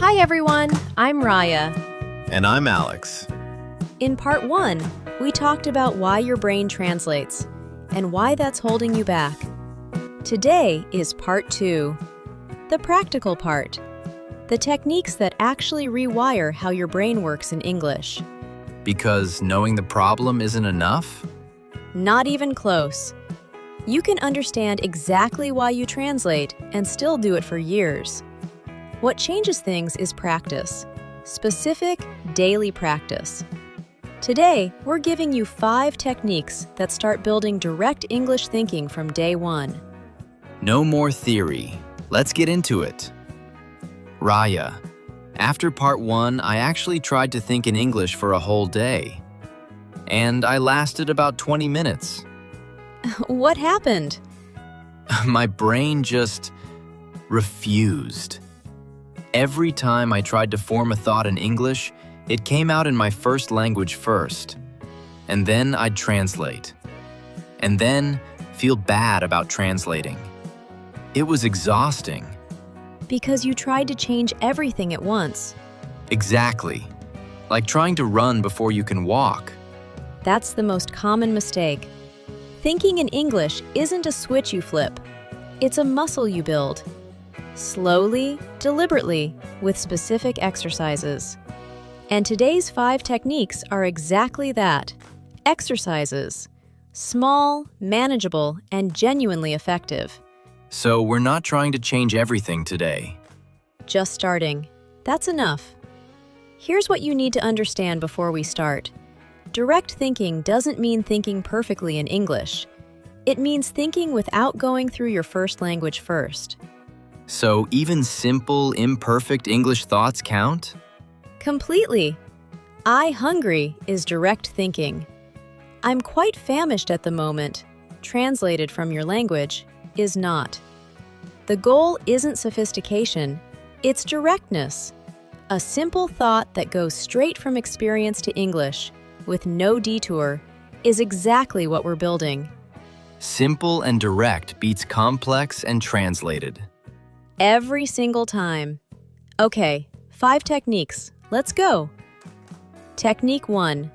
Hi everyone, I'm Raya. And I'm Alex. In part 1, we talked about why your brain translates and why that's holding you back. Today is part 2, the practical part, the techniques that actually rewire how your brain works in English. Because knowing the problem isn't enough? Not even close. You can understand exactly why you translate and still do it for years. What changes things is practice, specific, daily practice. Today, we're giving you 5 techniques that start building direct English thinking from day 1. No more theory. Let's get into it. Raya, after part 1, I actually tried to think in English for a whole day. And I lasted about 20 minutes. What happened? My brain just refused. Every time I tried to form a thought in English, it came out in my first language first. And then I'd translate. And then feel bad about translating. It was exhausting. Because you tried to change everything at once. Exactly. Like trying to run before you can walk. That's the most common mistake. Thinking in English isn't a switch you flip. It's a muscle you build. Slowly, deliberately, with specific exercises. And today's 5 techniques are exactly that. Exercises. Small, manageable, and genuinely effective. So we're not trying to change everything today. Just starting. That's enough. Here's what you need to understand before we start. Direct thinking doesn't mean thinking perfectly in English. It means thinking without going through your first language first. So even simple, imperfect English thoughts count? Completely. I hungry is direct thinking. I'm quite famished at the moment, translated from your language, is not. The goal isn't sophistication, it's directness. A simple thought that goes straight from experience to English, with no detour, is exactly what we're building. Simple and direct beats complex and translated. Every single time. Okay, 5 techniques. Let's go. Technique 1.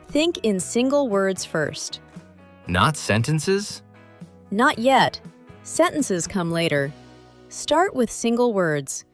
Think in single words first. Not sentences? Not yet. Sentences come later. Start with single words.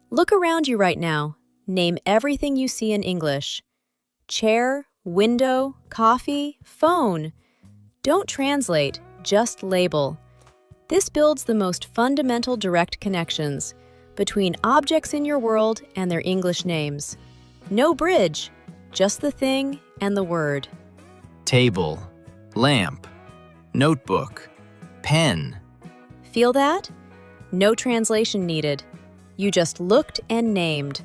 Look around you right now. Name everything you see in English. Chair, window, coffee, phone. Don't translate, just label. This builds the most fundamental direct connections between objects in your world and their English names. No bridge, just the thing and the word. Table, lamp, notebook, pen. Feel that? No translation needed. You just looked and named.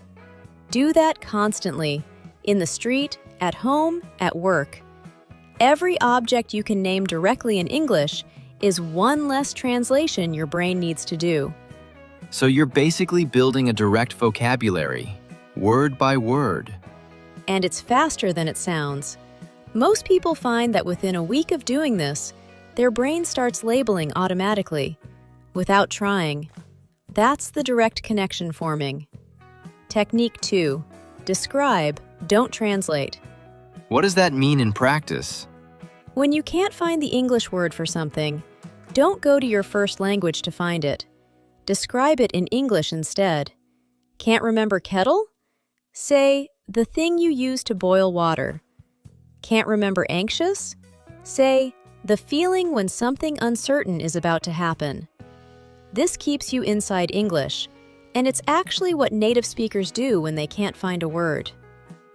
Do that constantly, in the street, at home, at work. Every object you can name directly in English is one less translation your brain needs to do. So you're basically building a direct vocabulary, word by word. And it's faster than it sounds. Most people find that within a week of doing this, their brain starts labeling automatically, without trying. That's the direct connection forming. Technique 2. Describe, don't translate. What does that mean in practice? When you can't find the English word for something, don't go to your first language to find it. Describe it in English instead. Can't remember kettle? Say, the thing you use to boil water. Can't remember anxious? Say, the feeling when something uncertain is about to happen. This keeps you inside English, and it's actually what native speakers do when they can't find a word.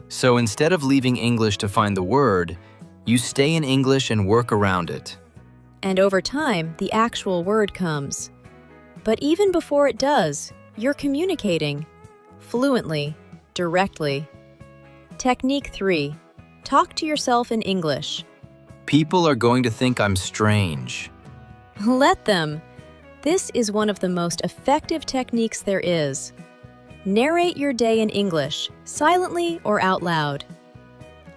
So instead of leaving English to find the word, you stay in English and work around it. And over time, the actual word comes. But even before it does, you're communicating. Fluently, directly. Technique 3. Talk to yourself in English. People are going to think I'm strange. Let them. This is one of the most effective techniques there is. Narrate your day in English, silently or out loud.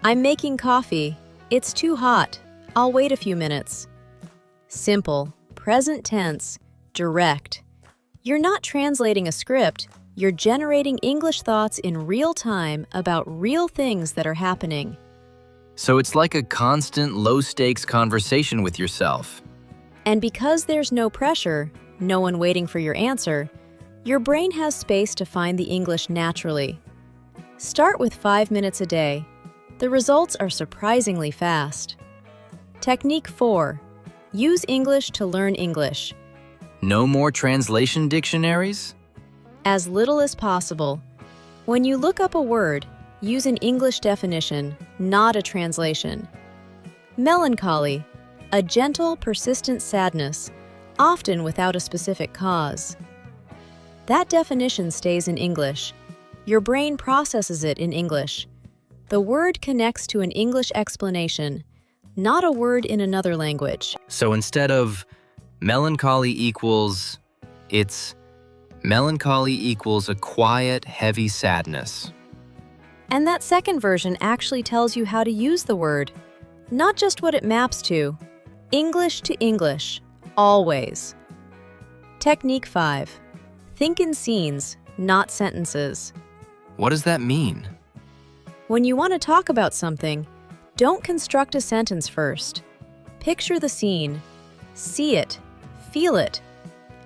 I'm making coffee. It's too hot. I'll wait a few minutes. Simple, present tense, direct. You're not translating a script, You're generating English thoughts in real time about real things that are happening. So it's like a constant low-stakes conversation with yourself. And because there's no pressure, no one waiting for your answer, your brain has space to find the English naturally. Start with 5 minutes a day. The results are surprisingly fast. Technique 4. Use English to learn English. No more translation dictionaries? As little as possible. When you look up a word, use an English definition, not a translation. Melancholy, a gentle, persistent sadness, often without a specific cause. That definition stays in English. Your brain processes it in English. The word connects to an English explanation, not a word in another language. So instead of melancholy equals, it's melancholy equals a quiet, heavy sadness. And that second version actually tells you how to use the word, not just what it maps to. English to English, always. Technique 5. Think in scenes, not sentences. What does that mean? When you want to talk about something, don't construct a sentence first. Picture the scene, see it, feel it,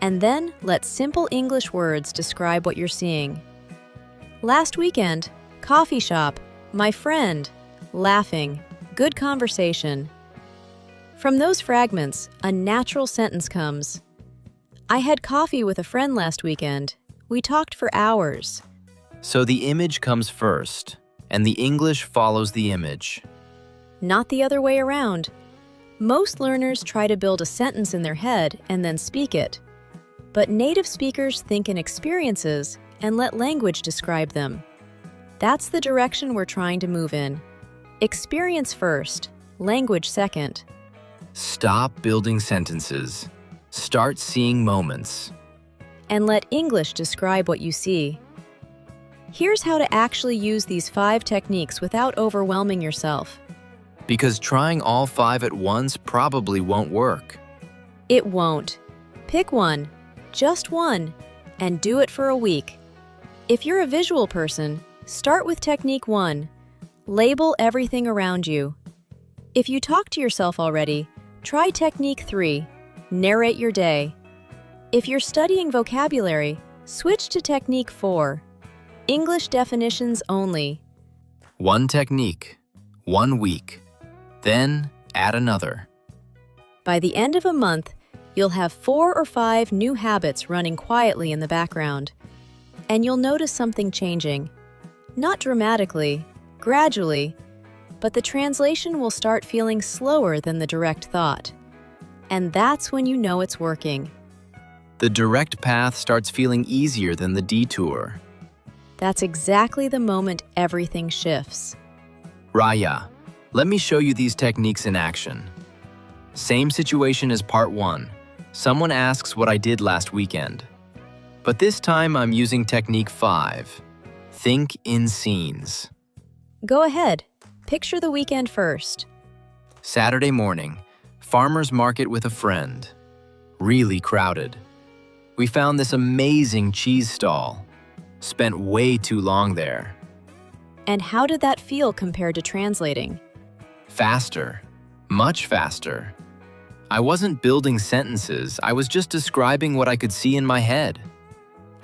and then let simple English words describe what you're seeing. Last weekend, coffee shop, my friend, laughing, good conversation. From those fragments, a natural sentence comes. I had coffee with a friend last weekend. We talked for hours. So the image comes first, and the English follows the image. Not the other way around. Most learners try to build a sentence in their head and then speak it. But native speakers think in experiences and let language describe them. That's the direction we're trying to move in. Experience first, language second. Stop building sentences. Start seeing moments. And let English describe what you see. Here's how to actually use these 5 techniques without overwhelming yourself. Because trying all 5 at once probably won't work. It won't. Pick one, just one, and do it for a week. If you're a visual person, start with technique 1. Label everything around you. If you talk to yourself already, try technique 3. Narrate your day. If you're studying vocabulary, switch to technique 4. English definitions only. One technique, 1 week. Then add another. By the end of a month, you'll have 4 or 5 new habits running quietly in the background. And you'll notice something changing. Not dramatically, gradually, but the translation will start feeling slower than the direct thought. And that's when you know it's working. The direct path starts feeling easier than the detour. That's exactly the moment everything shifts. Raya, let me show you these techniques in action. Same situation as part 1. Someone asks what I did last weekend. But this time I'm using technique 5. Think in scenes. Go ahead. Picture the weekend first. Saturday morning, farmer's market with a friend. Really crowded. We found this amazing cheese stall. Spent way too long there. And how did that feel compared to translating? Faster. Much faster. I wasn't building sentences, I was just describing what I could see in my head.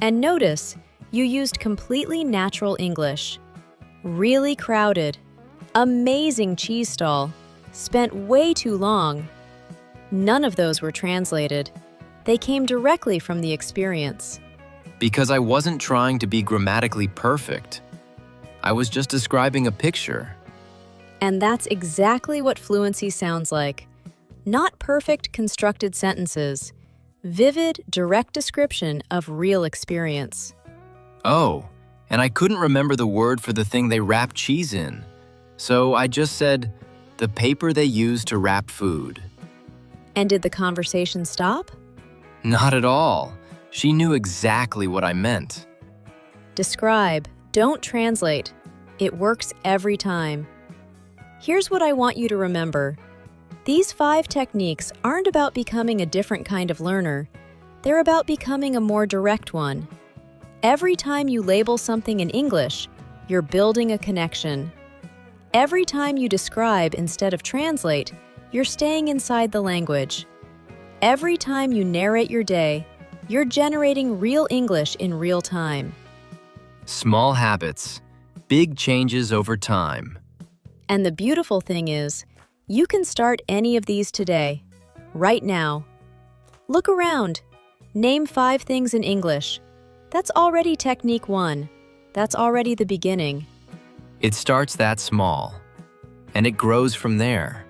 And notice, you used completely natural English. Really crowded. Amazing cheese stall. Spent way too long. None of those were translated. They came directly from the experience. Because I wasn't trying to be grammatically perfect. I was just describing a picture. And that's exactly what fluency sounds like. Not perfect constructed sentences. Vivid, direct description of real experience. Oh, and I couldn't remember the word for the thing they wrap cheese in. So I just said, the paper they use to wrap food. And did the conversation stop? Not at all. She knew exactly what I meant. Describe, don't translate. It works every time. Here's what I want you to remember. These 5 techniques aren't about becoming a different kind of learner. They're about becoming a more direct one. Every time you label something in English, you're building a connection. Every time you describe instead of translate, you're staying inside the language. Every time you narrate your day, you're generating real English in real time. Small habits, big changes over time. And the beautiful thing is, you can start any of these today, right now. Look around. Name 5 things in English. That's already technique 1. That's already the beginning. It starts that small, and it grows from there.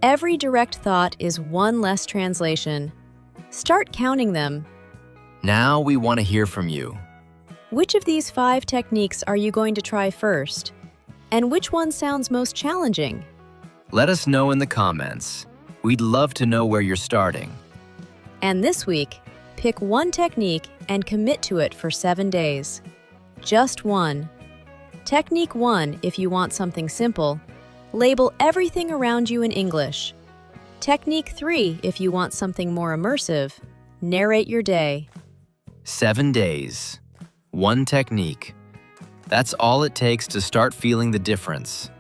Every direct thought is one less translation. Start counting them. Now we want to hear from you. Which of these 5 techniques are you going to try first? And which one sounds most challenging? Let us know in the comments. We'd love to know where you're starting. And this week, pick one technique and commit to it for 7 days. Just one. Technique 1 if you want something simple. Label everything around you in English. Technique 3 if you want something more immersive. Narrate your day. 7 days. One technique. That's all it takes to start feeling the difference.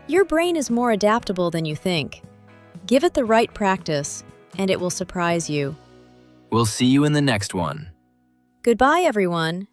Your brain is more adaptable than you think. Give it the right practice, and it will surprise you. We'll see you in the next one. Goodbye, everyone.